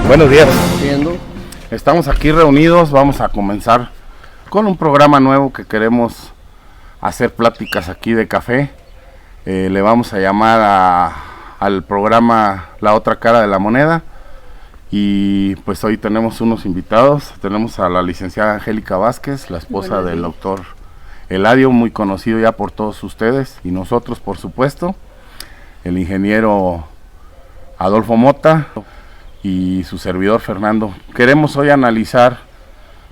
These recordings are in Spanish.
Buenos días. Siendo. Estamos aquí reunidos, vamos a comenzar con un programa nuevo que queremos hacer pláticas aquí de café. Le vamos a llamar al programa La Otra Cara de la Moneda. Y pues hoy tenemos unos invitados. Tenemos a la licenciada Angélica Vázquez, la esposa del doctor Eladio, muy conocido ya por todos ustedes y nosotros, por supuesto. El ingeniero Adolfo Mota y su servidor Fernando. Queremos hoy analizar,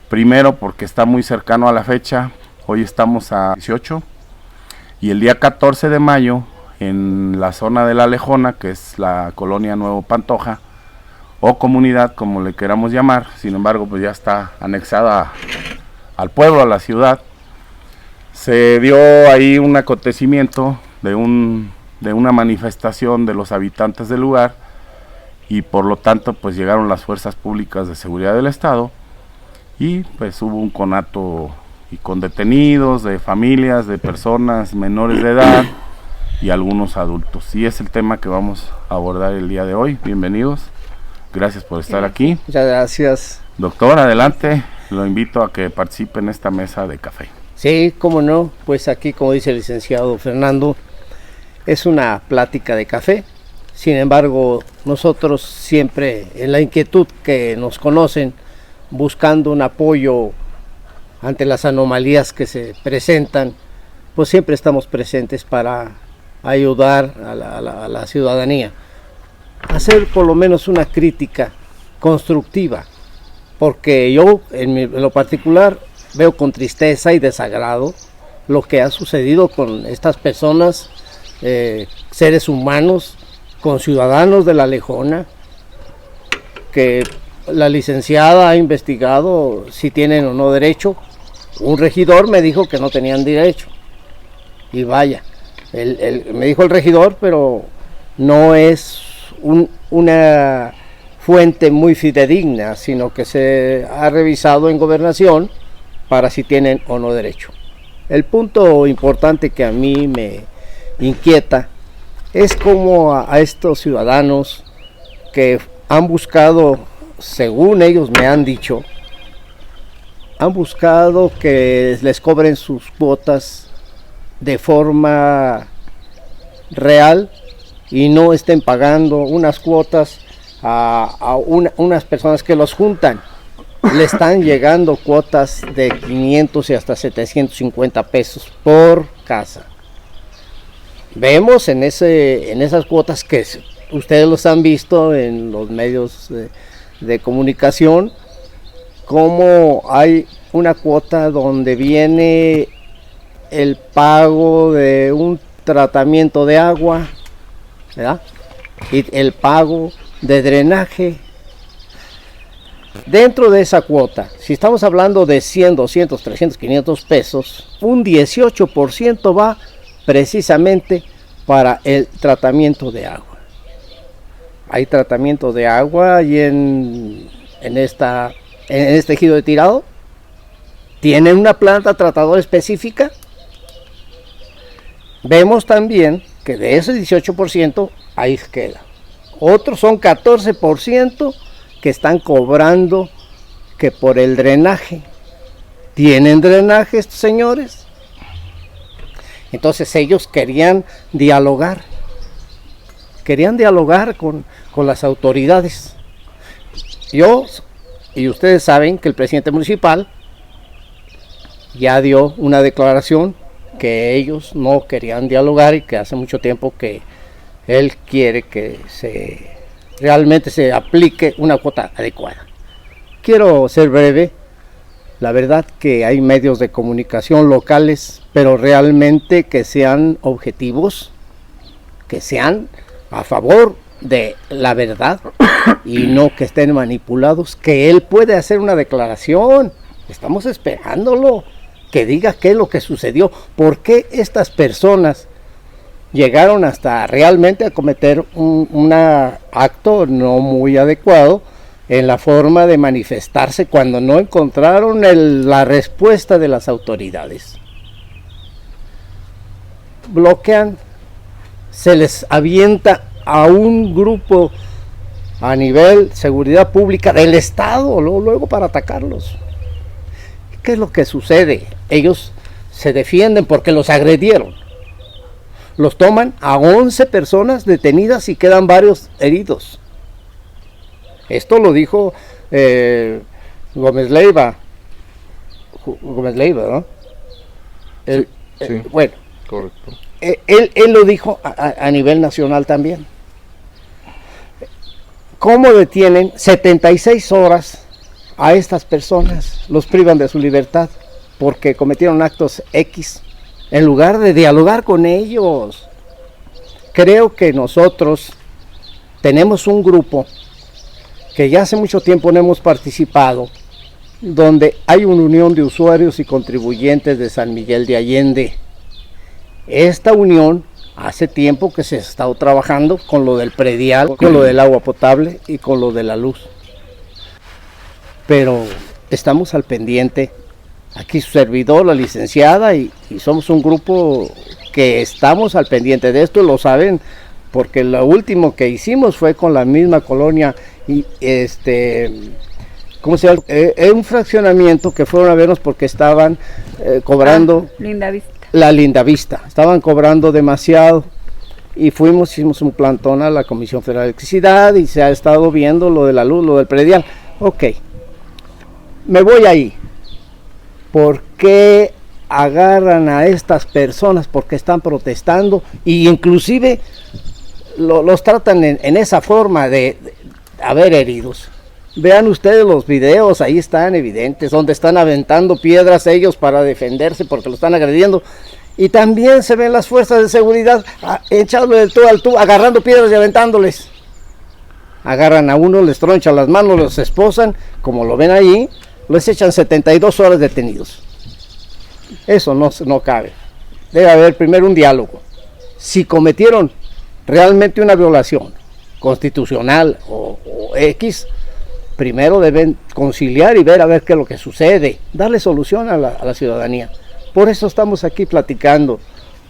primero porque está muy cercano a la fecha, hoy estamos a 18, y el día 14 de mayo, en la zona de La Lejona, que es la colonia Nuevo Pantoja, o comunidad, como le queramos llamar, sin embargo, pues ya está anexada al pueblo, a la ciudad, se dio ahí un acontecimiento de una manifestación de los habitantes del lugar, y por lo tanto pues llegaron las fuerzas públicas de seguridad del estado y pues hubo un conato y con detenidos de familias, de personas menores de edad y algunos adultos, y es el tema que vamos a abordar el día de hoy. Bienvenidos, gracias por estar aquí. Muchas gracias. Doctor, adelante, lo invito a que participe en esta mesa de café. Sí, cómo no, pues aquí, como dice el licenciado Fernando, es una plática de café. Sin embargo, nosotros siempre, en la inquietud que nos conocen, buscando un apoyo ante las anomalías que se presentan, pues siempre estamos presentes para ayudar a la ciudadanía. Hacer por lo menos una crítica constructiva, porque yo en lo particular veo con tristeza y desagrado lo que ha sucedido con estas personas, seres humanos, con ciudadanos de La Lejona, que la licenciada ha investigado si tienen o no derecho. Un regidor me dijo que no tenían derecho, y vaya, me dijo el regidor, pero no es una fuente muy fidedigna, sino que se ha revisado en gobernación para si tienen o no derecho. El punto importante que a mí me inquieta es como a estos ciudadanos que han buscado, según ellos me han dicho, han buscado que les cobren sus cuotas de forma real y no estén pagando unas cuotas a unas personas que los juntan. Le están llegando cuotas de 500 y hasta 750 pesos por casa. Vemos en esas cuotas que ustedes los han visto en los medios de comunicación, cómo hay una cuota donde viene el pago de un tratamiento de agua, ¿verdad? Y el pago de drenaje. Dentro de esa cuota, si estamos hablando de 100, 200, 300, 500 pesos, un 18% va precisamente para el tratamiento de agua. Hay tratamiento de agua y en este ejido de Tirado. ¿Tienen una planta tratadora específica? Vemos también que de ese 18% ahí queda. Otros son 14% que están cobrando que por el drenaje. ¿Tienen drenaje estos señores? Entonces ellos querían dialogar con las autoridades. Yo, y ustedes saben que el presidente municipal ya dio una declaración que ellos no querían dialogar y que hace mucho tiempo que él quiere que realmente se aplique una cuota adecuada. Quiero ser breve. La verdad que hay medios de comunicación locales, pero realmente que sean objetivos, que sean a favor de la verdad y no que estén manipulados, que él puede hacer una declaración. Estamos esperándolo, que diga qué es lo que sucedió, por qué estas personas llegaron hasta realmente a cometer un acto no muy adecuado en la forma de manifestarse cuando no encontraron la respuesta de las autoridades. Bloquean, se les avienta a un grupo a nivel seguridad pública del Estado, luego para atacarlos. ¿Qué es lo que sucede? Ellos se defienden porque los agredieron. Los toman a 11 personas detenidas y quedan varios heridos. Esto lo dijo Gómez Leiva, ¿no? Sí, bueno, correcto. Él lo dijo a nivel nacional también. ¿Cómo detienen 76 horas a estas personas? Los privan de su libertad porque cometieron actos X en lugar de dialogar con ellos. Creo que nosotros tenemos un grupo que ya hace mucho tiempo no hemos participado, donde hay una unión de usuarios y contribuyentes de San Miguel de Allende. Esta unión hace tiempo que se ha estado trabajando con lo del predial, con lo del agua potable y con lo de la luz. Pero estamos al pendiente, aquí su servidor, la licenciada, y somos un grupo que estamos al pendiente de esto, lo saben, porque lo último que hicimos fue con la misma colonia, y ¿cómo se llama? Un fraccionamiento que fueron a vernos porque estaban cobrando la Linda Vista, estaban cobrando demasiado, y hicimos un plantón a la Comisión Federal de Electricidad y se ha estado viendo lo de la luz, lo del predial. Ok, me voy ahí. ¿Por qué agarran a estas personas? Porque están protestando y inclusive los tratan en esa forma de haber heridos. Vean ustedes los videos, ahí están evidentes, donde están aventando piedras ellos para defenderse porque lo están agrediendo. Y también se ven las fuerzas de seguridad echándole del tú al tú, agarrando piedras y aventándoles. Agarran a uno, les tronchan las manos, los esposan, como lo ven ahí, les echan 72 horas detenidos. Eso no cabe. Debe haber primero un diálogo. Si cometieron realmente una violación constitucional o X, primero deben conciliar y ver a ver qué es lo que sucede, darle solución a la ciudadanía. Por eso estamos aquí platicando,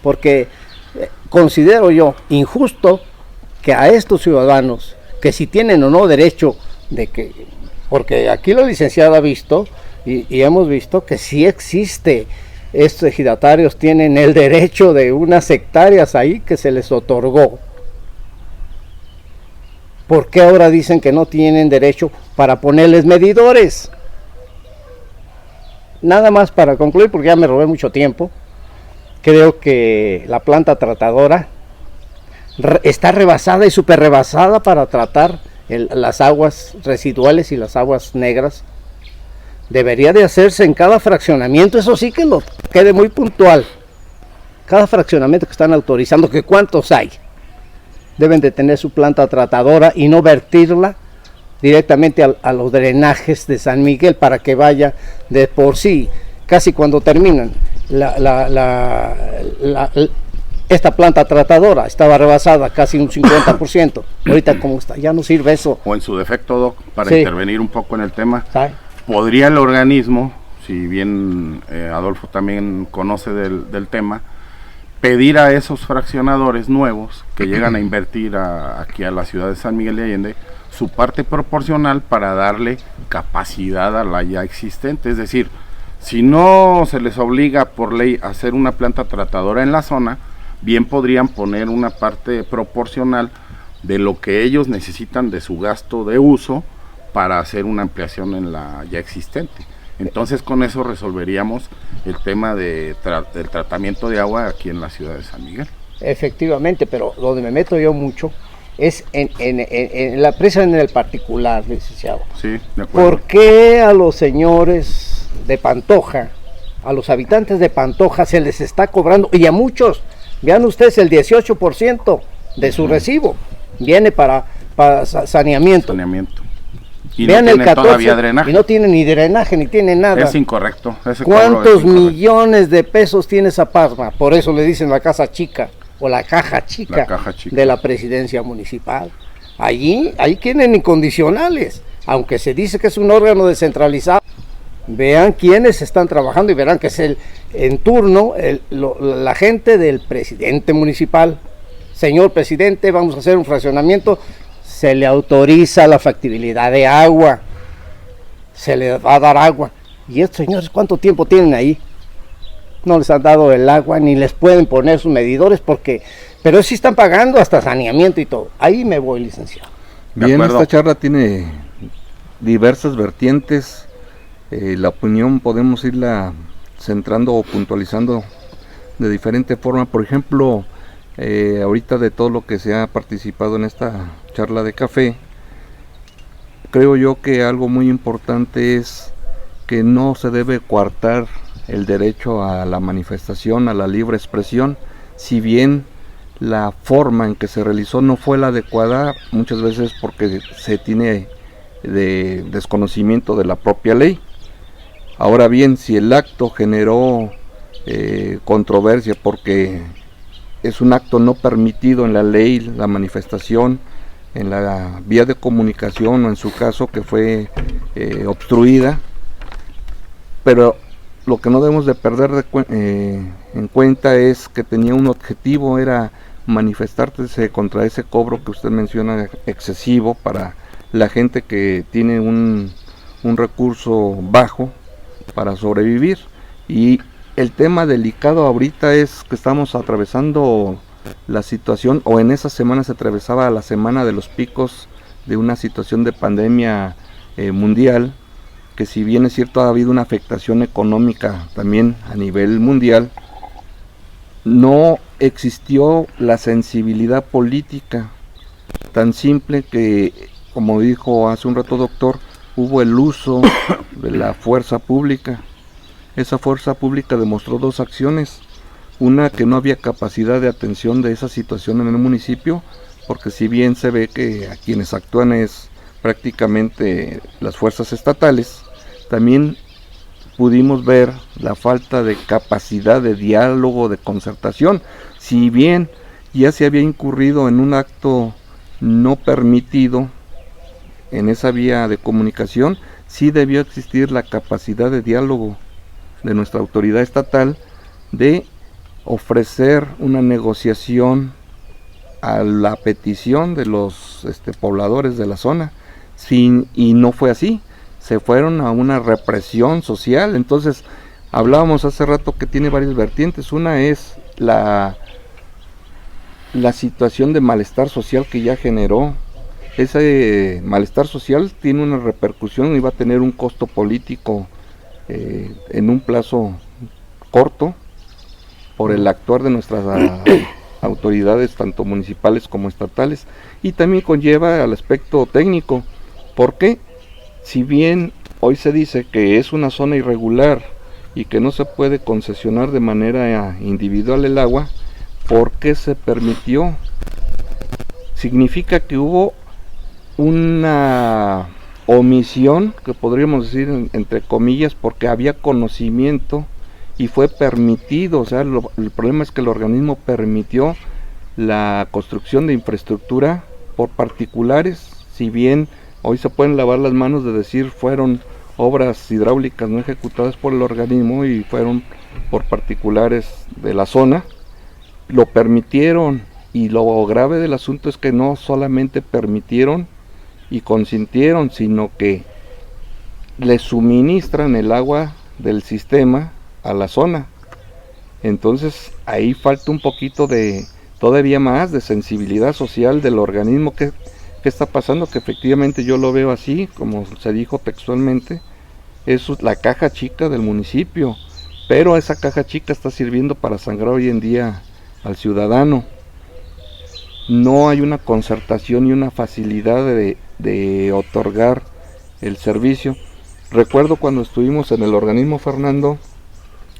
porque considero yo injusto que a estos ciudadanos, que si tienen o no derecho de que, porque aquí la licenciada ha visto y hemos visto que sí existe, estos ejidatarios tienen el derecho de unas hectáreas ahí que se les otorgó. ¿Por qué ahora dicen que no tienen derecho para ponerles medidores? Nada más para concluir, porque ya me robé mucho tiempo, creo que la planta tratadora está rebasada y súper rebasada para tratar las aguas residuales y las aguas negras. Debería de hacerse en cada fraccionamiento, eso sí que lo quede muy puntual. Cada fraccionamiento que están autorizando, que cuántos hay, deben de tener su planta tratadora y no vertirla directamente a los drenajes de San Miguel para que vaya de por sí, casi cuando terminan esta planta tratadora estaba rebasada casi un 50%. Ahorita como está, ya no sirve eso. O en su defecto, Doc, para Sí. intervenir un poco en el tema, ¿Sabe? podría el organismo, si bien Adolfo también conoce del tema, pedir a esos fraccionadores nuevos que llegan a invertir aquí a la ciudad de San Miguel de Allende su parte proporcional para darle capacidad a la ya existente. Es decir, si no se les obliga por ley a hacer una planta tratadora en la zona, bien podrían poner una parte proporcional de lo que ellos necesitan de su gasto de uso para hacer una ampliación en la ya existente. Entonces con eso resolveríamos el tema del tratamiento de agua aquí en la ciudad de San Miguel. Efectivamente, pero donde me meto yo mucho es en la presa, en el particular, licenciado. Sí, de acuerdo. ¿Por qué a los señores de Pantoja, a los habitantes de Pantoja se les está cobrando, y a muchos, vean ustedes, el 18% de su recibo viene para saneamiento? Y Vean no el tiene 14 todavía drenaje. y no tienen ni drenaje ni tienen nada. Es incorrecto. Ese cobro ¿Cuántos es incorrecto. millones de pesos tiene esa Pasma? Por eso le dicen la casa chica o la caja chica, La caja chica de la presidencia municipal. Ahí tienen incondicionales, aunque se dice que es un órgano descentralizado. Vean quiénes están trabajando y verán que es en turno la gente del presidente municipal. Señor presidente, vamos a hacer un fraccionamiento. se le autoriza la factibilidad de agua, se le va a dar agua. ¿Y estos señores cuánto tiempo tienen ahí? No les han dado el agua, ni les pueden poner sus medidores, pero sí están pagando hasta saneamiento y todo. Ahí me voy, licenciado. Bien, esta charla tiene diversas vertientes. La opinión podemos irla centrando o puntualizando de diferente forma. Por ejemplo, ahorita de todo lo que se ha participado en esta charla de café, creo yo que algo muy importante es que no se debe coartar el derecho a la manifestación, a la libre expresión. Si bien la forma en que se realizó no fue la adecuada, muchas veces porque se tiene de desconocimiento de la propia ley. Ahora bien, si el acto generó controversia porque es un acto no permitido en la ley, la manifestación en la vía de comunicación, o en su caso que fue obstruida, pero lo que no debemos de perder en cuenta es que tenía un objetivo, era manifestarse contra ese cobro que usted menciona excesivo para la gente que tiene un recurso bajo para sobrevivir. Y el tema delicado ahorita es que estamos atravesando la situación, o en esa semana se atravesaba la semana de los picos de una situación de pandemia mundial, que si bien es cierto ha habido una afectación económica también a nivel mundial, no existió la sensibilidad política tan simple que, como dijo hace un rato doctor, hubo el uso de la fuerza pública. Esa fuerza pública demostró dos acciones: una, que no había capacidad de atención de esa situación en el municipio, porque si bien se ve que a quienes actúan es prácticamente las fuerzas estatales, también pudimos ver la falta de capacidad de diálogo, de concertación. Si bien ya se había incurrido en un acto no permitido en esa vía de comunicación, sí debió existir la capacidad de diálogo de nuestra autoridad estatal, de ofrecer una negociación a la petición de los pobladores de la zona, y no fue así. Se fueron a una represión social. Entonces, hablábamos hace rato que tiene varias vertientes. Una es la situación de malestar social que ya generó. Ese malestar social tiene una repercusión y va a tener un costo político en un plazo corto por el actuar de nuestras autoridades, tanto municipales como estatales, y también conlleva al aspecto técnico. ¿Por qué? Si bien hoy se dice que es una zona irregular y que no se puede concesionar de manera individual el agua, ¿por qué se permitió? Significa que hubo una omisión, que podríamos decir entre comillas, porque había conocimiento y fue permitido. O sea, el problema es que el organismo permitió la construcción de infraestructura por particulares. Si bien hoy se pueden lavar las manos de decir fueron obras hidráulicas no ejecutadas por el organismo y fueron por particulares de la zona, lo permitieron. Y lo grave del asunto es que no solamente permitieron y consintieron, sino que le suministran el agua del sistema a la zona. Entonces ahí falta un poquito de, todavía más, de sensibilidad social del organismo. ¿Qué está pasando? Que efectivamente yo lo veo así, como se dijo textualmente, es la caja chica del municipio, pero esa caja chica está sirviendo para sangrar hoy en día al ciudadano. No hay una concertación y una facilidad de otorgar el servicio. Recuerdo cuando estuvimos en el organismo Fernando,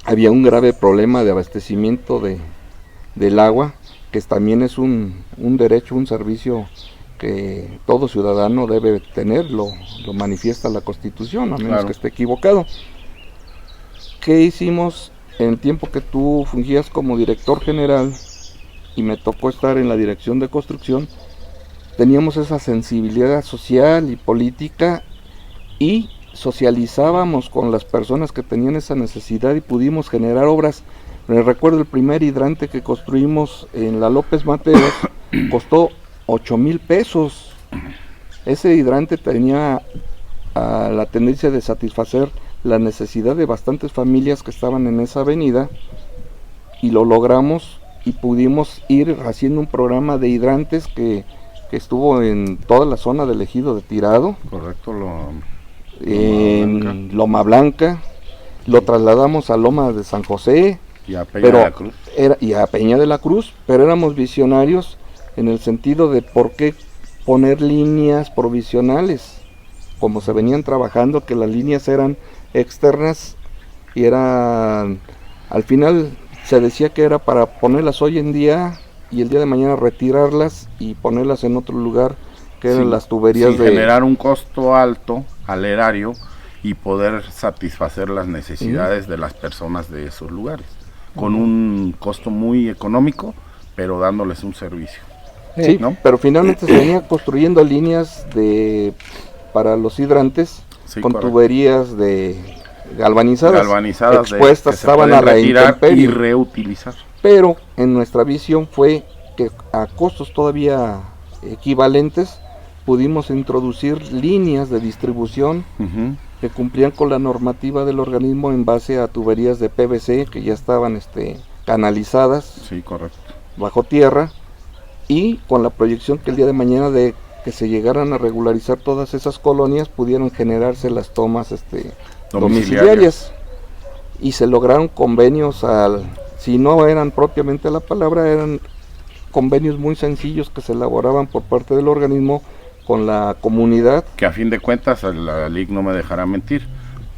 había un grave problema de abastecimiento del agua, que también es un derecho, un servicio que todo ciudadano debe tener, lo manifiesta la Constitución, a menos Claro. que esté equivocado. ¿Qué hicimos en el tiempo que tú fungías como director general y me tocó estar en la dirección de construcción? Teníamos esa sensibilidad social y política y socializábamos con las personas que tenían esa necesidad y pudimos generar obras. Me recuerdo el primer hidrante que construimos en la López Mateos, costó 8,000 pesos ese hidrante tenía la tendencia de satisfacer la necesidad de bastantes familias que estaban en esa avenida, y lo logramos y pudimos ir haciendo un programa de hidrantes que estuvo en toda la zona del ejido de Tirado. Correcto, en Loma Blanca, lo trasladamos a Loma de San José y a Peña de la Cruz. Y a Peña de la Cruz, pero éramos visionarios en el sentido de por qué poner líneas provisionales, como se venían trabajando, que las líneas eran externas y eran, al final se decía que era para ponerlas hoy en día y el día de mañana retirarlas y ponerlas en otro lugar, que eran las tuberías sin generar un costo alto al erario y poder satisfacer las necesidades de las personas de esos lugares, con un costo muy económico, pero dándoles un servicio. Sí, ¿no? Pero finalmente se venía construyendo líneas para los hidrantes, con correcto. Tuberías galvanizadas expuestas, estaban a la intemperie y reutilizar. Pero en nuestra visión fue que a costos todavía equivalentes pudimos introducir líneas de distribución que cumplían con la normativa del organismo en base a tuberías de PVC que ya estaban canalizadas, sí, correcto, bajo tierra, y con la proyección que el día de mañana de que se llegaran a regularizar todas esas colonias pudieron generarse las tomas domiciliarias, y se lograron convenios si no eran propiamente la palabra, eran convenios muy sencillos que se elaboraban por parte del organismo con la comunidad. Que a fin de cuentas, la LIC no me dejará mentir,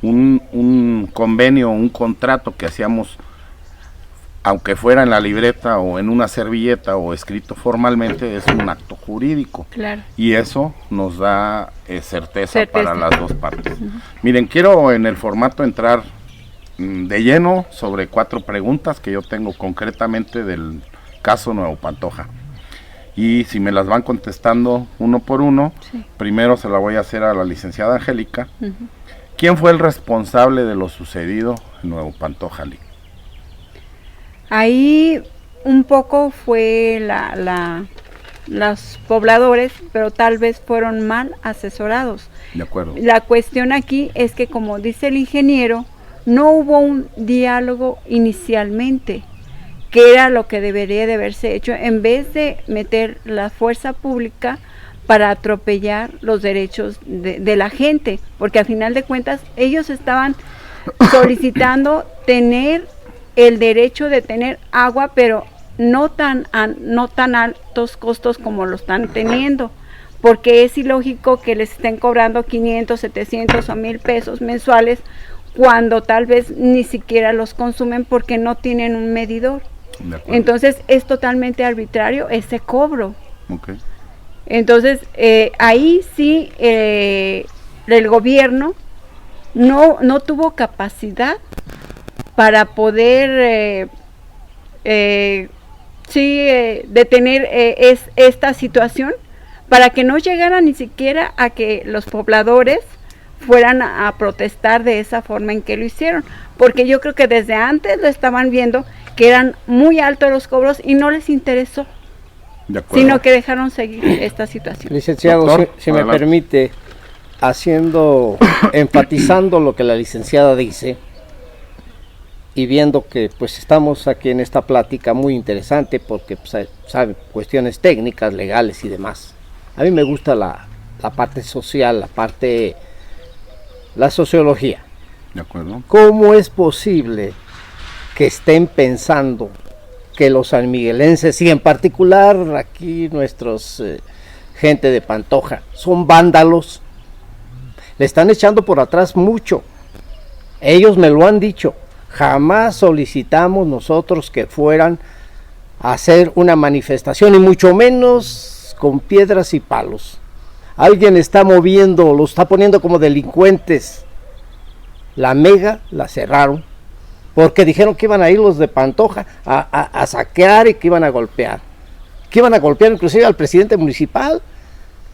un convenio, un contrato que hacíamos, aunque fuera en la libreta o en una servilleta o escrito formalmente, es un acto jurídico. Claro. Y eso nos da certeza para las dos partes. Miren, quiero en el formato entrar de lleno sobre 4 preguntas que yo tengo concretamente del caso Nuevo Pantoja. Y si me las van contestando uno por uno, sí. Primero se la voy a hacer a la licenciada Angélica. ¿Quién fue el responsable de lo sucedido en Nuevo Pantoja, Lic? Ahí un poco fue los pobladores, pero tal vez fueron mal asesorados. De acuerdo. La cuestión aquí es que, como dice el ingeniero, no hubo un diálogo inicialmente, que era lo que debería de haberse hecho, en vez de meter la fuerza pública para atropellar los derechos de la gente, porque al final de cuentas ellos estaban solicitando tener el derecho de tener agua, pero no tan altos costos como lo están teniendo, porque es ilógico que les estén cobrando 500, 700 o 1000 pesos mensuales cuando tal vez ni siquiera los consumen porque no tienen un medidor. Entonces es totalmente arbitrario ese cobro. Okay. Entonces ahí sí el gobierno no tuvo capacidad para poder detener esta situación, para que no llegara ni siquiera a que los pobladores fueran a protestar de esa forma en que lo hicieron, porque yo creo que desde antes lo estaban viendo que eran muy altos los cobros y no les interesó, sino que dejaron seguir esta situación. Licenciado, Doctor, si me permite, enfatizando lo que la licenciada dice, y viendo que pues estamos aquí en esta plática muy interesante porque pues, sabe cuestiones técnicas, legales y demás. A mí me gusta la parte social, la sociología. De acuerdo. ¿Cómo es posible que estén pensando que los sanmiguelenses, y en particular aquí nuestros gente de Pantoja, son vándalos? Le están echando por atrás mucho. Ellos me lo han dicho. Jamás solicitamos nosotros que fueran a hacer una manifestación, y mucho menos con piedras y palos. Alguien está moviendo, los está poniendo como delincuentes. La mega la cerraron porque dijeron que iban a ir los de Pantoja a saquear y que iban a golpear. Que iban a golpear inclusive al presidente municipal.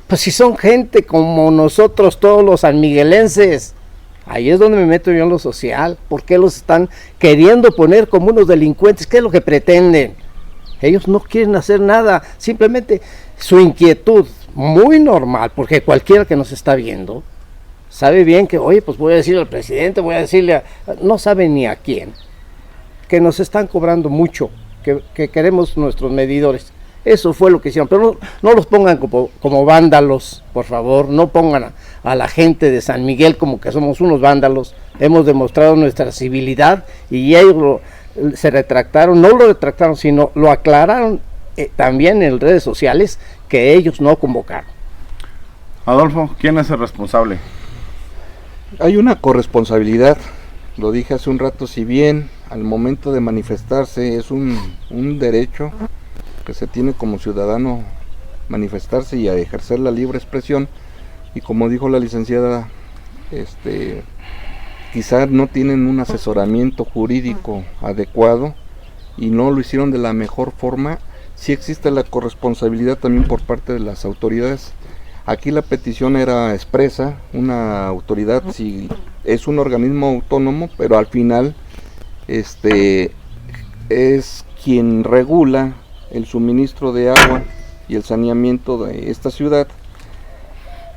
Pues si son gente como nosotros todos los sanmiguelenses. Ahí es donde me meto yo en lo social. ¿Por qué los están queriendo poner como unos delincuentes? ¿Qué es lo que pretenden? Ellos no quieren hacer nada, simplemente su inquietud, muy normal, porque cualquiera que nos está viendo sabe bien que, oye, pues voy a decirle al presidente, voy a decirle no sabe ni a quién, que nos están cobrando mucho, que queremos nuestros medidores. Eso fue lo que hicieron, pero no los pongan como vándalos, por favor, no pongan a la gente de San Miguel como que somos unos vándalos. Hemos demostrado nuestra civilidad y ellos se retractaron, no lo retractaron, sino lo aclararon también en redes sociales, que ellos no convocaron. Adolfo, ¿quién es el responsable? Hay una corresponsabilidad, lo dije hace un rato, si bien al momento de manifestarse es un derecho que se tiene como ciudadano manifestarse y a ejercer la libre expresión, y como dijo la licenciada, quizás no tienen un asesoramiento jurídico adecuado y no lo hicieron de la mejor forma. Sí existe la corresponsabilidad también por parte de las autoridades. Aquí la petición era expresa, una autoridad si es un organismo autónomo, pero al final es quien regula el suministro de agua y el saneamiento de esta ciudad.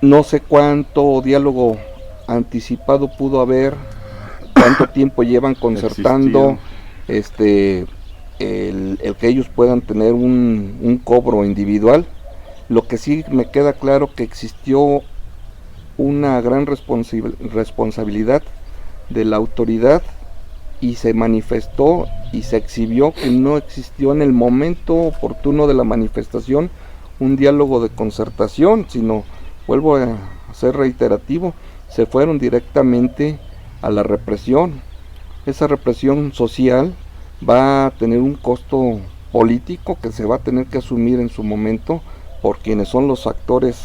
No sé cuánto diálogo anticipado pudo haber, cuánto tiempo llevan concertando el que ellos puedan tener un cobro individual. Lo que sí me queda claro que existió una gran responsabilidad de la autoridad y se manifestó y se exhibió que no existió en el momento oportuno de la manifestación un diálogo de concertación, sino, vuelvo a ser reiterativo, se fueron directamente a la represión. Esa represión social va a tener un costo político que se va a tener que asumir en su momento por quienes son los actores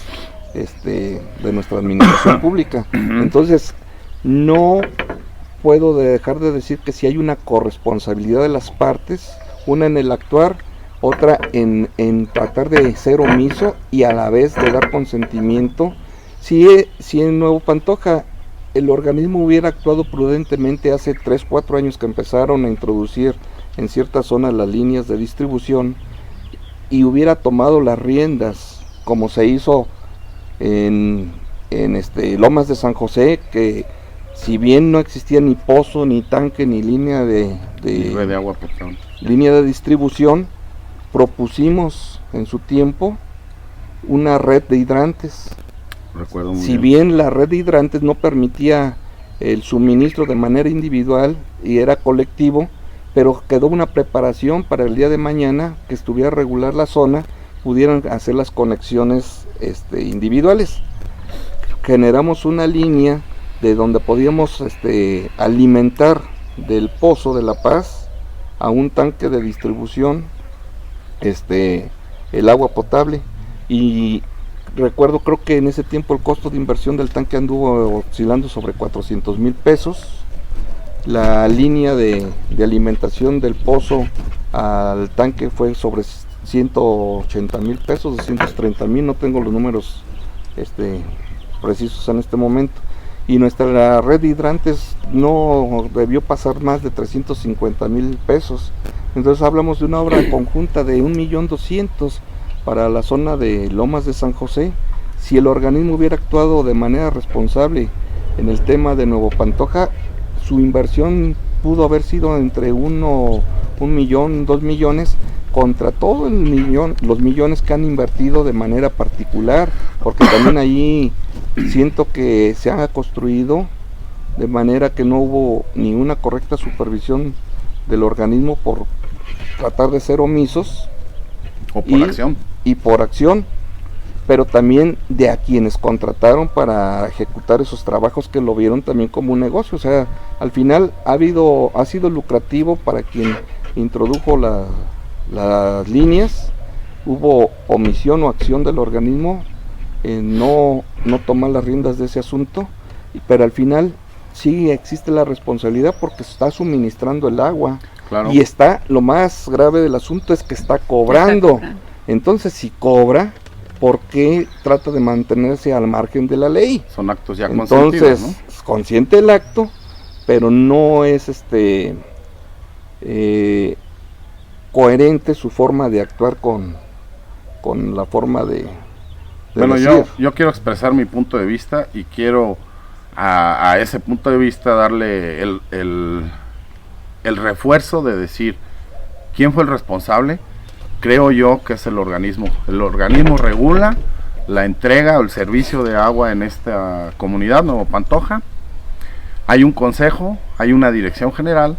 de nuestra administración pública. Entonces, no puedo dejar de decir que si hay una corresponsabilidad de las partes, una en el actuar, otra en tratar de ser omiso y a la vez de dar consentimiento. Si en Nuevo Pantoja el organismo hubiera actuado prudentemente hace 3-4 años que empezaron a introducir en ciertas zonas las líneas de distribución y hubiera tomado las riendas como se hizo en Lomas de San José, que si bien no existía ni pozo, ni tanque, ni línea de agua potable, línea de distribución, propusimos en su tiempo una red de hidrantes. Recuerdo muy Si bien la red de hidrantes no permitía el suministro de manera individual y era colectivo, pero quedó una preparación para el día de mañana que estuviera regular la zona, pudieran hacer las conexiones individuales. Generamos una línea de donde podíamos alimentar del Pozo de La Paz a un tanque de distribución el agua potable, y recuerdo, creo que en ese tiempo el costo de inversión del tanque anduvo oscilando sobre 400,000 pesos. La línea de alimentación del pozo al tanque fue sobre 180,000 pesos, 230,000, no tengo los números precisos en este momento. Y nuestra red de hidrantes no debió pasar más de 350,000 pesos. Entonces hablamos de una obra conjunta de 1,200,000 para la zona de Lomas de San José. Si el organismo hubiera actuado de manera responsable en el tema de Nuevo Pantoja, su inversión pudo haber sido entre 1 millón, 2 millones, contra todo los millones que han invertido de manera particular, porque también ahí siento que se ha construido de manera que no hubo ni una correcta supervisión del organismo por tratar de ser omisos o por acción, y por acción, pero también de a quienes contrataron para ejecutar esos trabajos, que lo vieron también como un negocio. O sea, al final ha sido lucrativo para quien introdujo las líneas. Hubo omisión o acción del organismo en no tomar las riendas de ese asunto, pero al final sí existe la responsabilidad porque se está suministrando el agua. Claro. Y lo más grave del asunto es que está cobrando. Entonces, si cobra, ¿por qué trata de mantenerse al margen de la ley? Son actos ya consentidos, ¿no? Entonces, consciente el acto, pero no es coherente su forma de actuar con la forma de Bueno, yo quiero expresar mi punto de vista y quiero a ese punto de vista darle el refuerzo de decir quién fue el responsable. Creo yo que es el organismo. El organismo regula la entrega o el servicio de agua en esta comunidad, Nuevo Pantoja. Hay un consejo, hay una dirección general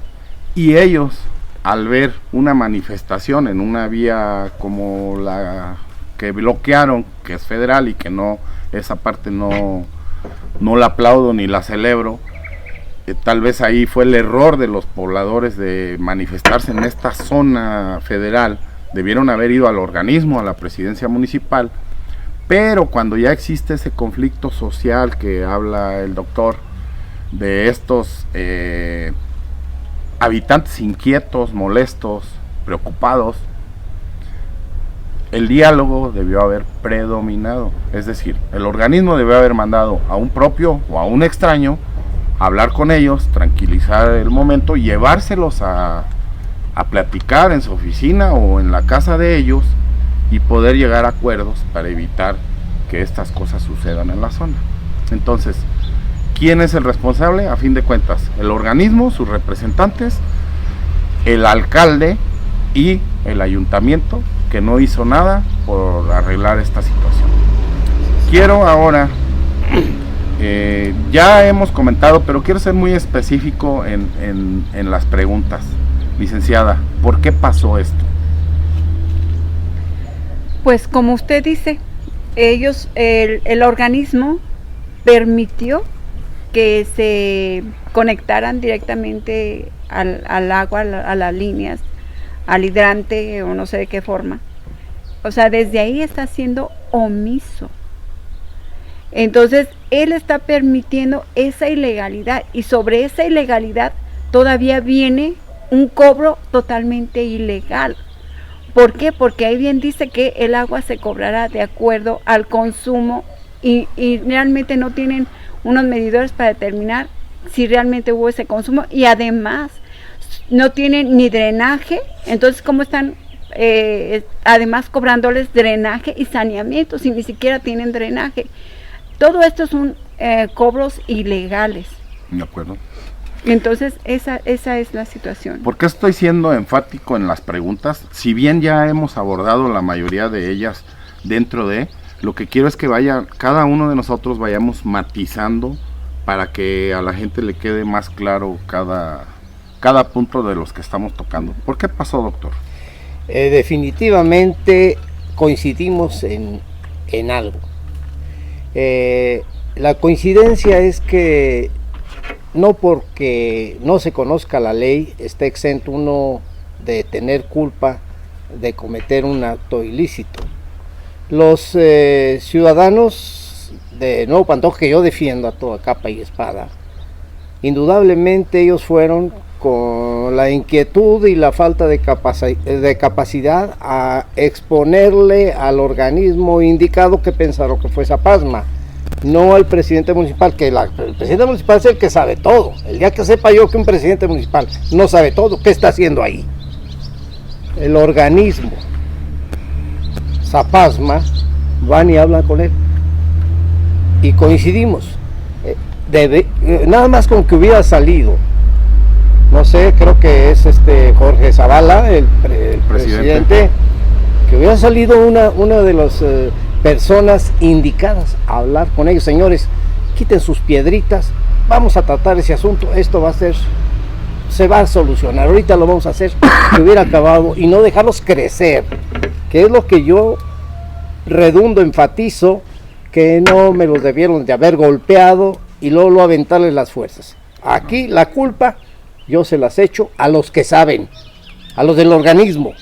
y ellos, al ver una manifestación en una vía como la que bloquearon, que es federal y que no, esa parte no la aplaudo ni la celebro, tal vez ahí fue el error de los pobladores de manifestarse en esta zona federal. Debieron haber ido al organismo, a la presidencia municipal, pero cuando ya existe ese conflicto social que habla el doctor, de estos habitantes inquietos, molestos, preocupados, el diálogo debió haber predominado. Es decir, el organismo debió haber mandado a un propio o a un extraño a hablar con ellos, tranquilizar el momento, llevárselos a platicar en su oficina o en la casa de ellos y poder llegar a acuerdos para evitar que estas cosas sucedan en la zona. Entonces, ¿quién es el responsable? A fin de cuentas, el organismo, sus representantes, el alcalde y el ayuntamiento, que no hizo nada por arreglar esta situación. Quiero ahora, ya hemos comentado, pero quiero ser muy específico en las preguntas. Licenciada, ¿por qué pasó esto? Pues como usted dice, el organismo permitió que se conectaran directamente al agua, a las líneas, al hidrante o no sé de qué forma. O sea, desde ahí está siendo omiso. Entonces, él está permitiendo esa ilegalidad y sobre esa ilegalidad todavía viene un cobro totalmente ilegal. ¿Por qué? Porque ahí bien dice que el agua se cobrará de acuerdo al consumo y realmente no tienen unos medidores para determinar si realmente hubo ese consumo y además no tienen ni drenaje. Entonces, ¿cómo están además cobrándoles drenaje y saneamiento si ni siquiera tienen drenaje? Todo esto son cobros ilegales. De acuerdo. Entonces, esa es la situación. ¿Por qué estoy siendo enfático en las preguntas? Si bien ya hemos abordado la mayoría de ellas dentro de, lo que quiero es que cada uno de nosotros vayamos matizando para que a la gente le quede más claro cada punto de los que estamos tocando. ¿Por qué pasó, doctor? Definitivamente coincidimos en algo. La coincidencia es que no porque no se conozca la ley está exento uno de tener culpa de cometer un acto ilícito. Los ciudadanos de Nuevo Pantoja, que yo defiendo a toda capa y espada, indudablemente ellos fueron con la inquietud y la falta de capacidad a exponerle al organismo indicado que pensaron que fue Zapasma, no al presidente municipal, que el presidente municipal es el que sabe todo. El día que sepa yo que un presidente municipal no sabe todo, ¿qué está haciendo ahí? El organismo, Zapasma, van y hablan con él y coincidimos. Nada más con que hubiera salido, no sé, creo que es Jorge Zavala, el presidente, que hubiera salido una de las personas indicadas a hablar con ellos. Señores, quiten sus piedritas, vamos a tratar ese asunto, esto se va a solucionar, ahorita lo vamos a hacer, que hubiera acabado y no dejarlos crecer, que es lo que yo enfatizo, que no me los debieron de haber golpeado y luego aventarles las fuerzas. Aquí la culpa yo se las echo a los que saben, a los del organismo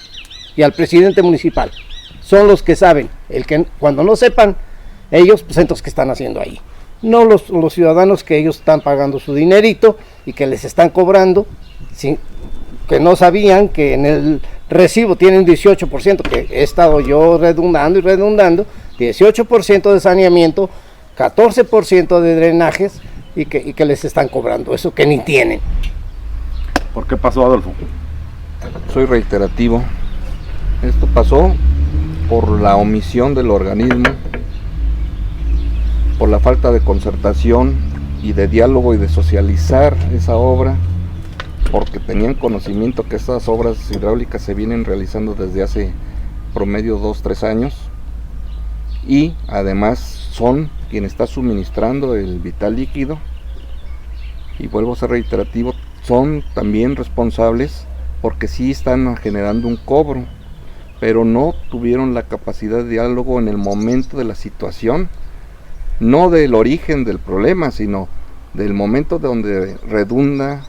y al presidente municipal. Son los que saben. El que cuando no sepan ellos, pues entonces ¿qué están haciendo ahí? No los ciudadanos que ellos están pagando su dinerito y que les están cobrando, que no sabían que en el recibo tienen 18%, que he estado yo redundando, 18% de saneamiento, 14% de drenajes y que les están cobrando eso que ni tienen. ¿Por qué pasó, Adolfo? Soy reiterativo. Esto pasó por la omisión del organismo por la falta de concertación y de diálogo y de socializar esa obra, porque tenían conocimiento que estas obras hidráulicas se vienen realizando desde hace promedio 2-3 años, y además son quien está suministrando el vital líquido, y vuelvo a ser reiterativo, son también responsables porque sí están generando un cobro, pero no tuvieron la capacidad de diálogo en el momento de la situación, no del origen del problema, sino del momento donde redunda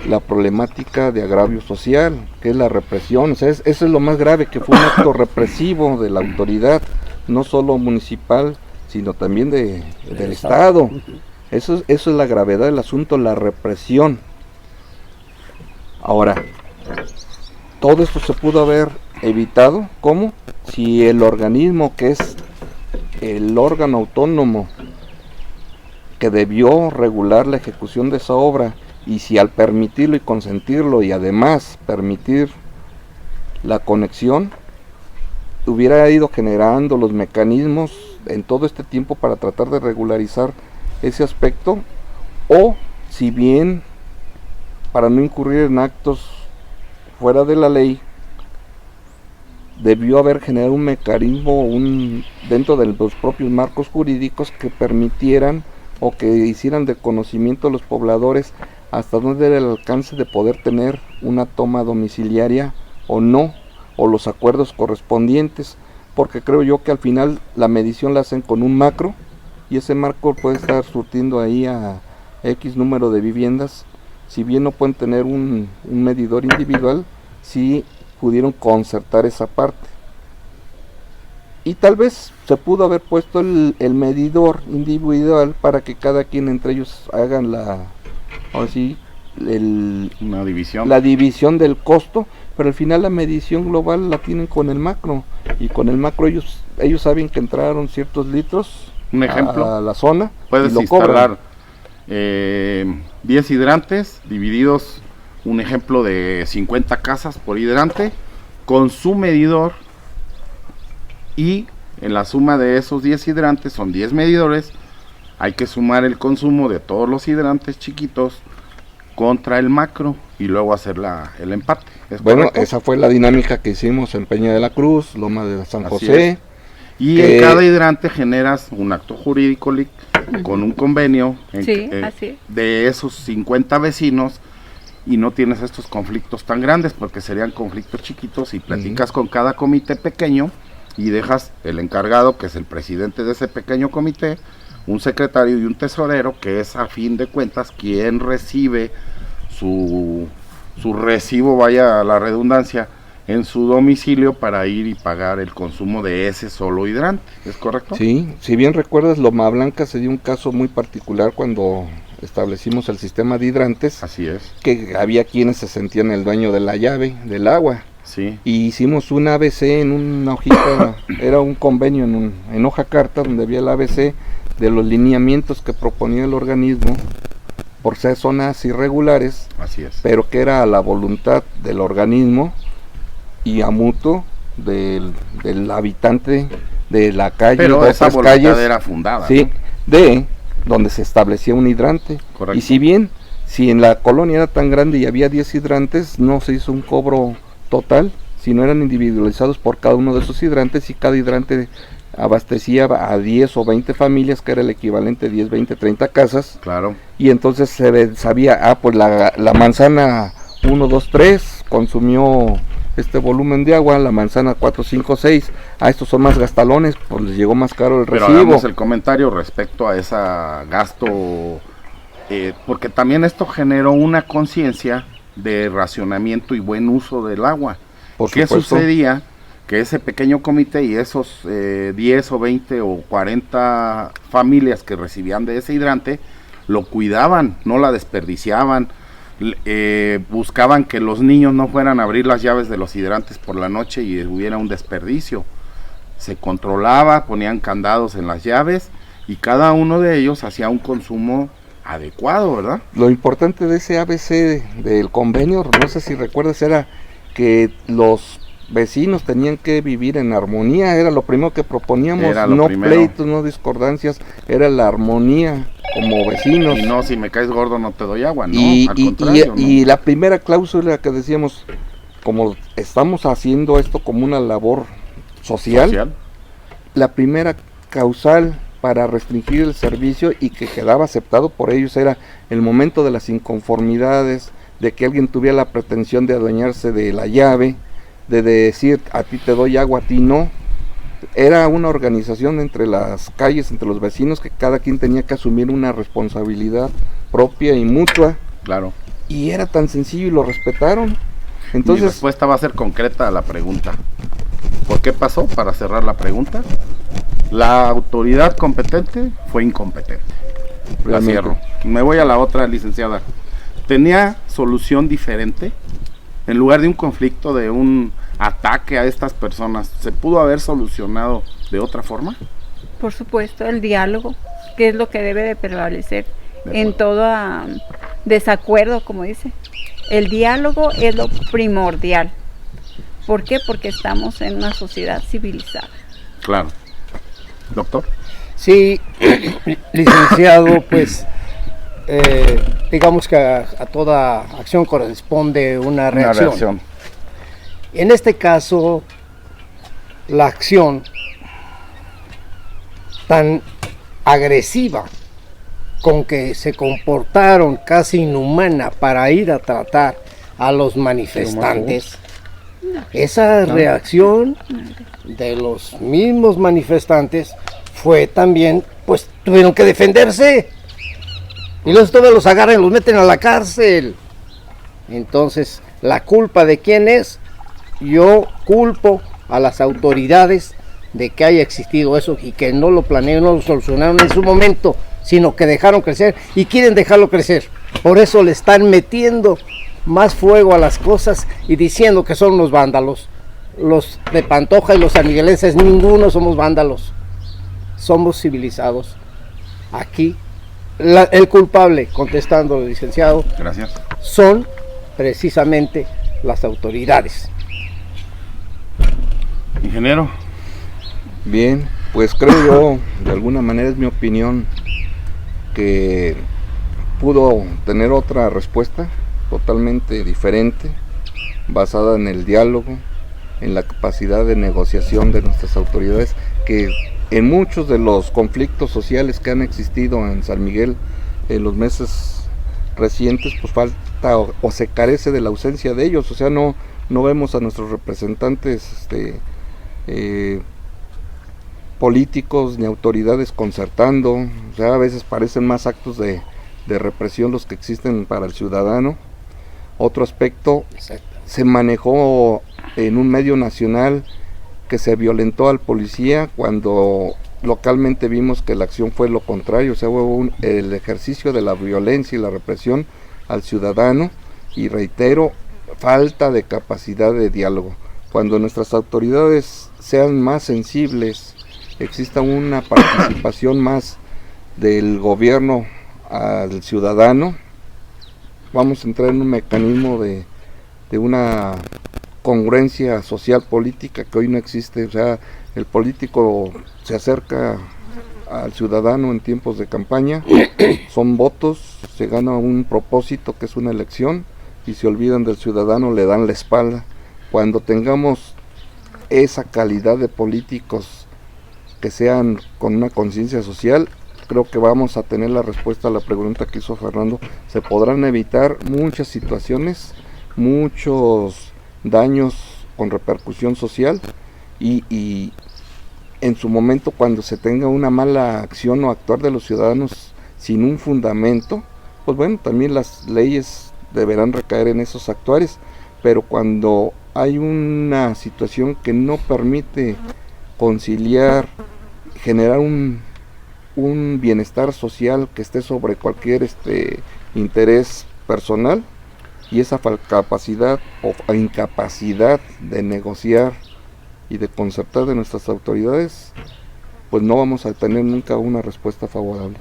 la problemática de agravio social, que es la represión. O sea, eso es lo más grave, que fue un acto represivo de la autoridad, no solo municipal, sino también del Estado. Eso es la gravedad del asunto, la represión. Ahora, todo esto se pudo haber evitado, ¿cómo? Si el organismo, que es el órgano autónomo que debió regular la ejecución de esa obra, y si al permitirlo y consentirlo y además permitir la conexión, hubiera ido generando los mecanismos en todo este tiempo para tratar de regularizar ese aspecto, o si bien para no incurrir en actos fuera de la ley, debió haber generado un mecanismo dentro de los propios marcos jurídicos que permitieran o que hicieran de conocimiento a los pobladores hasta dónde era el alcance de poder tener una toma domiciliaria o no, o los acuerdos correspondientes, porque creo yo que al final la medición la hacen con un macro, y ese macro puede estar surtiendo ahí a X número de viviendas. Si bien no pueden tener un medidor individual, sí pudieron concertar esa parte. Y tal vez se pudo haber puesto el medidor individual para que cada quien entre ellos hagan una división. La división del costo, pero al final la medición global la tienen con el macro, y con el macro ellos saben que entraron ciertos litros. Un ejemplo, a la zona, puedes instalar 10 hidrantes divididos, un ejemplo de 50 casas por hidrante, con su medidor, y en la suma de esos 10 hidrantes, son 10 medidores, hay que sumar el consumo de todos los hidrantes chiquitos contra el macro y luego hacer el empate. Bueno, correcto? Esa fue la dinámica que hicimos en Peña de la Cruz, Loma de San José. Y en cada hidrante generas un acto jurídico con un convenio de esos 50 vecinos, y no tienes estos conflictos tan grandes, porque serían conflictos chiquitos, y platicas con cada comité pequeño y dejas el encargado, que es el presidente de ese pequeño comité, un secretario y un tesorero, que es a fin de cuentas quien recibe su recibo, vaya la redundancia, en su domicilio para ir y pagar el consumo de ese solo hidrante, ¿es correcto? Sí, si bien recuerdas, Loma Blanca se dio un caso muy particular cuando establecimos el sistema de hidrantes. Así es. Que había quienes se sentían el dueño de la llave, del agua. Sí. Y hicimos un ABC en una hojita, era un convenio en hoja carta, donde había el ABC de los lineamientos que proponía el organismo, por ser zonas irregulares. Así es. Pero que era a la voluntad del organismo y a mutuo del habitante de la calle. Pero esa voluntad era fundada. Sí, ¿no? de donde se establecía un hidrante. Correcto. Y si en la colonia era tan grande y había 10 hidrantes, no se hizo un cobro total, sino eran individualizados por cada uno de esos hidrantes, y cada hidrante abastecía a 10 o 20 familias, que era el equivalente a 10, 20, 30 casas. Claro. Y entonces se sabía, pues la manzana 1, 2, 3 consumió este volumen de agua, la manzana 4, 5, 6, estos son más gastalones, pues les llegó más caro el Pero recibo. hagamos el comentario respecto a ese gasto, porque también esto generó una conciencia de racionamiento y buen uso del agua. ¿Qué sucedía? Que ese pequeño comité y esos 10 o 20 o 40 familias que recibían de ese hidrante, lo cuidaban, no la desperdiciaban, buscaban que los niños no fueran a abrir las llaves de los hidrantes por la noche y hubiera un desperdicio. Se controlaba, ponían candados en las llaves, y cada uno de ellos hacía un consumo adecuado, ¿verdad? Lo importante de ese ABC del convenio, no sé si recuerdas, era que los vecinos tenían que vivir en armonía, era lo primero que proponíamos, no pleitos, no discordancias, era la armonía como vecinos. Y no, si me caes gordo no te doy agua, no, al contrario. Y la primera cláusula que decíamos, como estamos haciendo esto como una labor social, la primera causal para restringir el servicio y que quedaba aceptado por ellos era el momento de las inconformidades, de que alguien tuviera la pretensión de adueñarse de la llave, de decir a ti te doy agua, a ti no. Era una organización entre las calles, entre los vecinos, que cada quien tenía que asumir una responsabilidad propia y mutua. Claro. Y era tan sencillo y lo respetaron. Entonces, mi respuesta va a ser concreta a la pregunta. ¿Por qué pasó? Para cerrar la pregunta, la autoridad competente fue incompetente. La cierro. Me voy a la otra, licenciada. ¿Tenía solución diferente? En lugar de un conflicto, de un ataque a estas personas, ¿se pudo haber solucionado de otra forma? Por supuesto, el diálogo, que es lo que debe de prevalecer en todo desacuerdo, como dice. El diálogo es lo primordial. ¿Por qué? Porque estamos en una sociedad civilizada. Claro. Doctor. Sí, licenciado, pues digamos que a toda acción corresponde una reacción. En este caso, la acción tan agresiva con que se comportaron, casi inhumana, para ir a tratar a los manifestantes, esa reacción de los mismos manifestantes fue también, pues tuvieron que defenderse, y los todos los agarran y los meten a la cárcel. Entonces, ¿la culpa de quién es? Yo culpo a las autoridades de que haya existido eso y que no lo planearon, no lo solucionaron en su momento, sino que dejaron crecer y quieren dejarlo crecer. Por eso le están metiendo más fuego a las cosas y diciendo que son unos vándalos. Los de Pantoja y los sanmiguelenses, ninguno somos vándalos. Somos civilizados. Aquí, el culpable, contestando al licenciado, gracias, son precisamente las autoridades. Ingeniero. Bien, pues creo yo, de alguna manera es mi opinión, que pudo tener otra respuesta totalmente diferente, basada en el diálogo, en la capacidad de negociación de nuestras autoridades, que en muchos de los conflictos sociales que han existido en San Miguel en los meses recientes, pues falta o se carece de la ausencia de ellos. O sea, no vemos a nuestros representantes políticos ni autoridades concertando. O sea, a veces parecen más actos de represión los que existen para el ciudadano. Otro aspecto, se manejó en un medio nacional que se violentó al policía, cuando localmente vimos que la acción fue lo contrario. O sea, hubo el ejercicio de la violencia y la represión al ciudadano, y reitero, falta de capacidad de diálogo. Cuando nuestras autoridades sean más sensibles, exista una participación más del gobierno al ciudadano, vamos a entrar en un mecanismo de una congruencia social política que hoy no existe. O sea, el político se acerca al ciudadano en tiempos de campaña, son votos, se gana un propósito que es una elección, y se olvidan del ciudadano, le dan la espalda. Cuando tengamos esa calidad de políticos que sean con una conciencia social, creo que vamos a tener la respuesta a la pregunta que hizo Fernando. Se podrán evitar muchas situaciones, muchos daños con repercusión social, y en su momento, cuando se tenga una mala acción o actuar de los ciudadanos sin un fundamento, pues bueno, también las leyes deberán recaer en esos actuares. Pero cuando hay una situación que no permite conciliar, generar un bienestar social que esté sobre cualquier interés personal, y esa capacidad o incapacidad de negociar y de concertar de nuestras autoridades, pues no vamos a tener nunca una respuesta favorable.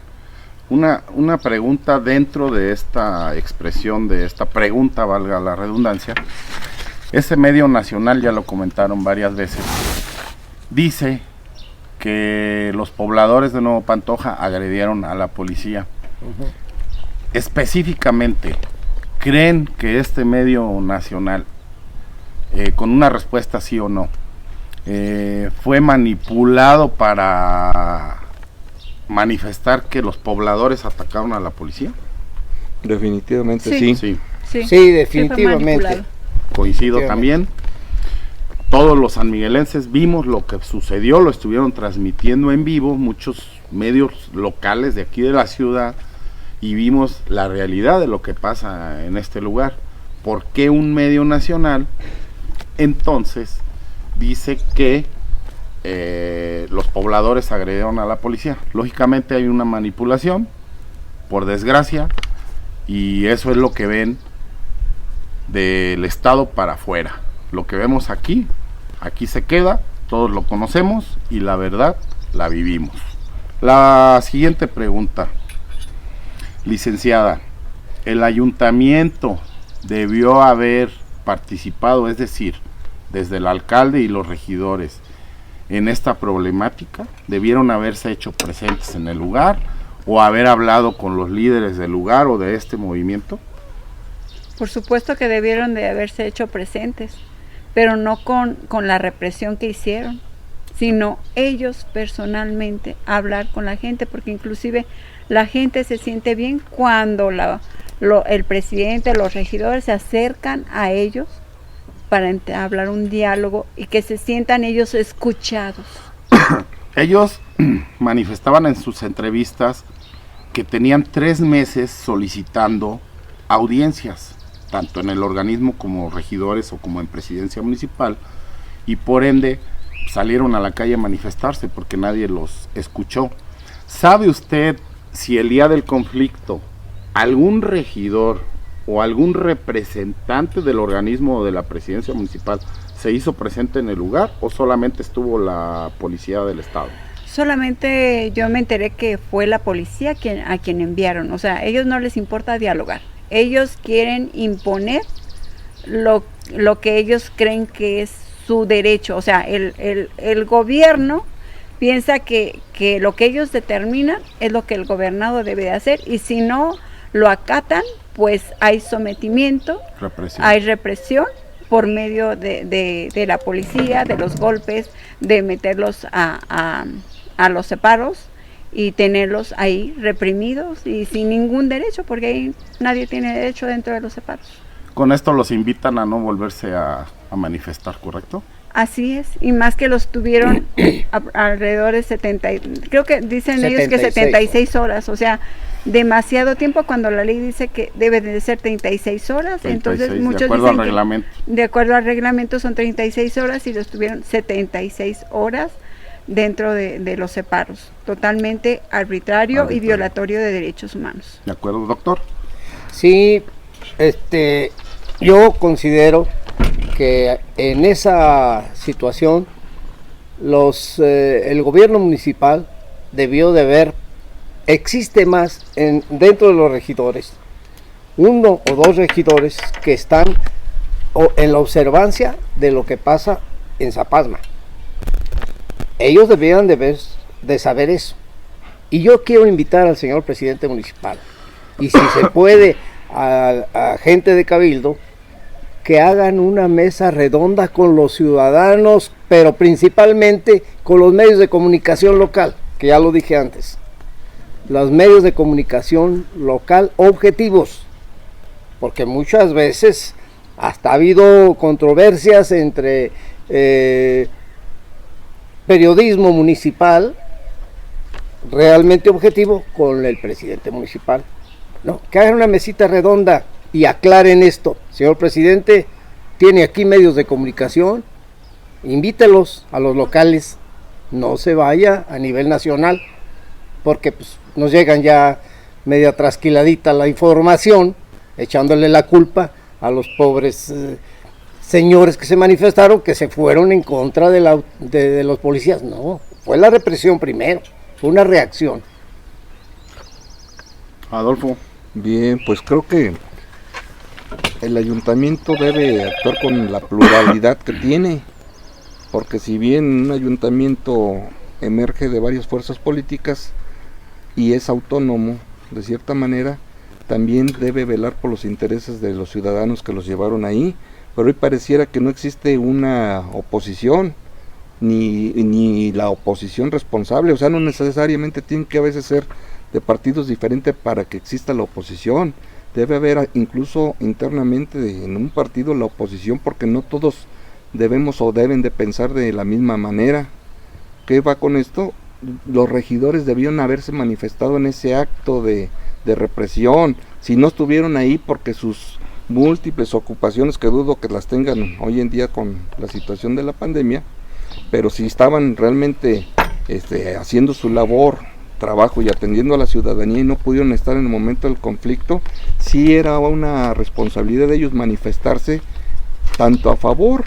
Una pregunta dentro de esta expresión, de esta pregunta, valga la redundancia. Ese medio nacional, ya lo comentaron varias veces, dice que los pobladores de Nuevo Pantoja agredieron a la policía. Específicamente, ¿creen que este medio nacional, con una respuesta sí o no, fue manipulado para manifestar que los pobladores atacaron a la policía? Definitivamente Sí. sí. Sí, definitivamente. Coincido también. Todos los sanmiguelenses vimos lo que sucedió, lo estuvieron transmitiendo en vivo muchos medios locales de aquí de la ciudad, y vimos la realidad de lo que pasa en este lugar. ¿Por qué un medio nacional entonces dice que los pobladores agredieron a la policía? Lógicamente hay una manipulación, por desgracia, y eso es lo que ven del estado para afuera. Lo que vemos aquí se queda, todos lo conocemos y la verdad la vivimos. La siguiente pregunta, licenciada, ¿el ayuntamiento debió haber participado, es decir, desde el alcalde y los regidores, en esta problemática? ¿Debieron haberse hecho presentes en el lugar o haber hablado con los líderes del lugar o de este movimiento? Por supuesto que debieron de haberse hecho presentes, pero no con la represión que hicieron, sino ellos personalmente hablar con la gente, porque inclusive la gente se siente bien cuando el presidente, los regidores se acercan a ellos para hablar un diálogo y que se sientan ellos escuchados. Ellos manifestaban en sus entrevistas que tenían 3 meses solicitando audiencias, tanto en el organismo como regidores o como en presidencia municipal, y por ende salieron a la calle a manifestarse porque nadie los escuchó. ¿Sabe usted si el día del conflicto algún regidor o algún representante del organismo o de la presidencia municipal se hizo presente en el lugar, o solamente estuvo la policía del estado? Solamente yo me enteré que fue la policía a quien enviaron. O sea, a ellos no les importa dialogar. Ellos quieren imponer lo que ellos creen que es su derecho. O sea, el gobierno piensa que lo que ellos determinan es lo que el gobernado debe de hacer, y si no lo acatan, pues hay sometimiento, hay represión por medio de la policía, de los golpes, de meterlos a los separos y tenerlos ahí reprimidos y sin ningún derecho, porque ahí nadie tiene derecho dentro de los separos. Con esto los invitan a no volverse a manifestar, ¿correcto? Así es, y más que los tuvieron alrededor de 70, creo que dicen ellos que 76 horas, o sea, demasiado tiempo, cuando la ley dice que debe de ser 36 horas, 36, entonces muchos de dicen al reglamento. De acuerdo al reglamento son 36 horas y los tuvieron 76 horas dentro de los separos, totalmente arbitrario y violatorio de derechos humanos. ¿De acuerdo, doctor? Sí, yo considero que en esa situación el gobierno municipal debió de haber, existe más dentro de los regidores, 1 o 2 regidores que están en la observancia de lo que pasa en Zapazma. Ellos debieran de saber eso. Y yo quiero invitar al señor presidente municipal, y si se puede a gente de Cabildo, que hagan una mesa redonda con los ciudadanos, pero principalmente con los medios de comunicación local, que ya lo dije antes. Los medios de comunicación local objetivos, porque muchas veces hasta ha habido controversias entre periodismo municipal realmente objetivo con el presidente municipal. No, que hagan una mesita redonda y aclaren esto. Señor presidente, tiene aquí medios de comunicación, invítelos a los locales, no se vaya a nivel nacional, porque pues, nos llegan ya media trasquiladita la información, echándole la culpa a los pobres señores que se manifestaron, que se fueron en contra de los policías. No, fue la represión primero, fue una reacción. Adolfo. Bien, pues creo que el ayuntamiento debe actuar con la pluralidad que tiene, porque si bien un ayuntamiento emerge de varias fuerzas políticas y es autónomo, de cierta manera, también debe velar por los intereses de los ciudadanos que los llevaron ahí, pero hoy pareciera que no existe una oposición, ni la oposición responsable, o sea, no necesariamente tienen que a veces ser de partidos diferentes para que exista la oposición. Debe haber incluso internamente en un partido la oposición, porque no todos debemos o deben de pensar de la misma manera. ¿Qué va con esto? Los regidores debieron haberse manifestado en ese acto de represión. Si no estuvieron ahí porque sus múltiples ocupaciones, que dudo que las tengan hoy en día con la situación de la pandemia, pero si estaban realmente haciendo su labor, trabajo y atendiendo a la ciudadanía y no pudieron estar en el momento del conflicto, sí era una responsabilidad de ellos manifestarse tanto a favor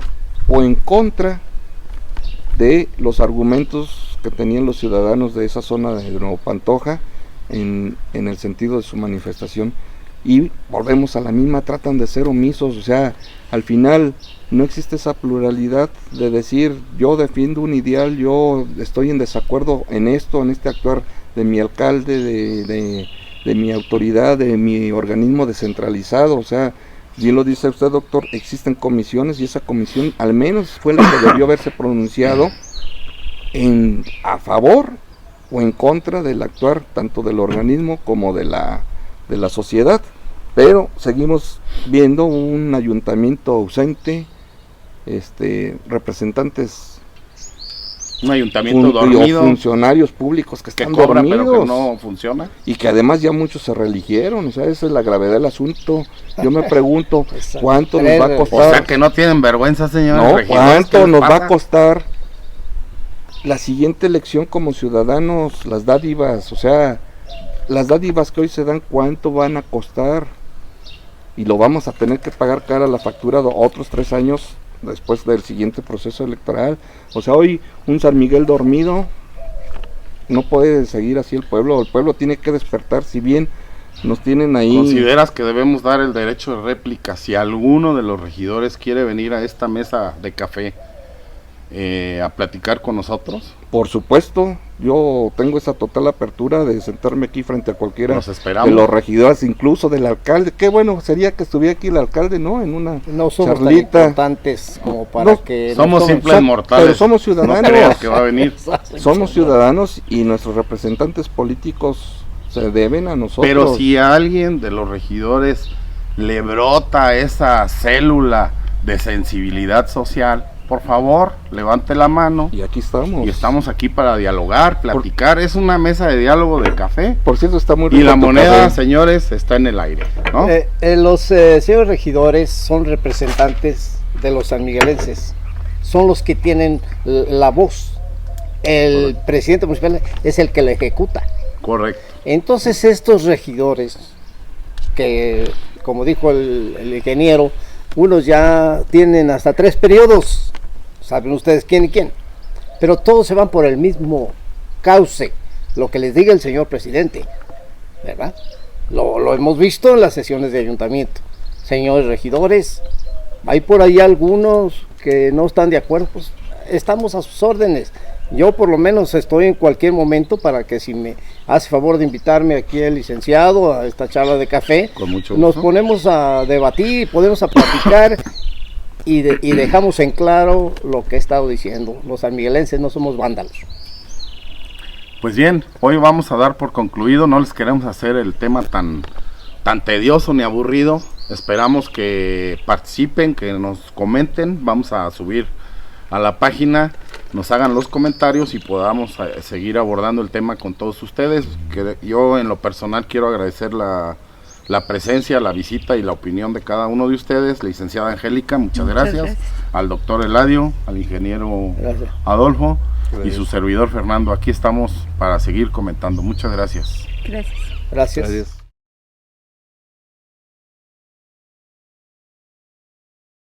o en contra de los argumentos que tenían los ciudadanos de esa zona de Nuevo Pantoja en el sentido de su manifestación. Y volvemos a la misma, tratan de ser omisos, o sea, al final no existe esa pluralidad de decir yo defiendo un ideal, yo estoy en desacuerdo en esto, en este actuar de mi alcalde, de mi autoridad, de mi organismo descentralizado. O sea, bien lo dice usted, doctor, existen comisiones y esa comisión al menos fue la que debió haberse pronunciado a favor o en contra del actuar tanto del organismo como de la sociedad, pero seguimos viendo un ayuntamiento ausente, representantes, un ayuntamiento dormido, funcionarios públicos que están cobra, dormidos, pero que no funciona, y que además ya muchos se reeligieron. O sea, esa es la gravedad del asunto. Yo me pregunto cuánto nos va a costar. O sea, que no tienen vergüenza, señores. No, cuánto nos va a costar la siguiente elección como ciudadanos, las dádivas, o sea, las dádivas que hoy se dan, ¿cuánto van a costar? Y lo vamos a tener que pagar cara la factura de otros 3 años después del siguiente proceso electoral. O sea, hoy un San Miguel dormido, no puede seguir así el pueblo tiene que despertar. Si bien nos tienen ahí... ¿Consideras que debemos dar el derecho de réplica si alguno de los regidores quiere venir a esta mesa de café a platicar con nosotros? Por supuesto, yo tengo esa total apertura de sentarme aquí frente a cualquiera de los regidores, incluso del alcalde. Qué bueno sería que estuviera aquí el alcalde, ¿no? En una no somos charlita. Tan importantes como para que somos simples mortales. Pero somos ciudadanos. No creas que va a venir. Somos ciudadanos y nuestros representantes políticos se deben a nosotros. Pero si a alguien de los regidores le brota esa célula de sensibilidad social, por favor, levante la mano. Y aquí estamos. Y estamos aquí para dialogar, platicar. Es una mesa de diálogo de café. Por cierto, está muy rico. Y la moneda, señores, está en el aire, ¿no? Los señores regidores son representantes de los sanmiguelenses. Son los que tienen la voz. El presidente municipal es el que la ejecuta. Correcto. Entonces estos regidores, que como dijo el ingeniero, unos ya tienen hasta 3 periodos, saben ustedes quién y quién, pero todos se van por el mismo cauce, lo que les diga el señor presidente, ¿verdad? Lo hemos visto en las sesiones de ayuntamiento. Señores regidores, hay por ahí algunos que no están de acuerdo, pues estamos a sus órdenes. Yo por lo menos estoy en cualquier momento para que si me hace favor de invitarme aquí el licenciado a esta charla de café, con mucho nos ponemos a debatir, podemos a platicar y dejamos en claro lo que he estado diciendo. Los sanmiguelenses no somos vándalos. Pues bien, hoy vamos a dar por concluido, no les queremos hacer el tema tan tedioso ni aburrido. Esperamos que participen, que nos comenten, vamos a subir a la página, nos hagan los comentarios y podamos seguir abordando el tema con todos ustedes. Que yo en lo personal quiero agradecer la presencia, la visita y la opinión de cada uno de ustedes. Licenciada Angélica, muchas gracias. Al doctor Eladio, al ingeniero Adolfo y su servidor Fernando. Aquí estamos para seguir comentando. Muchas gracias. Gracias. Gracias.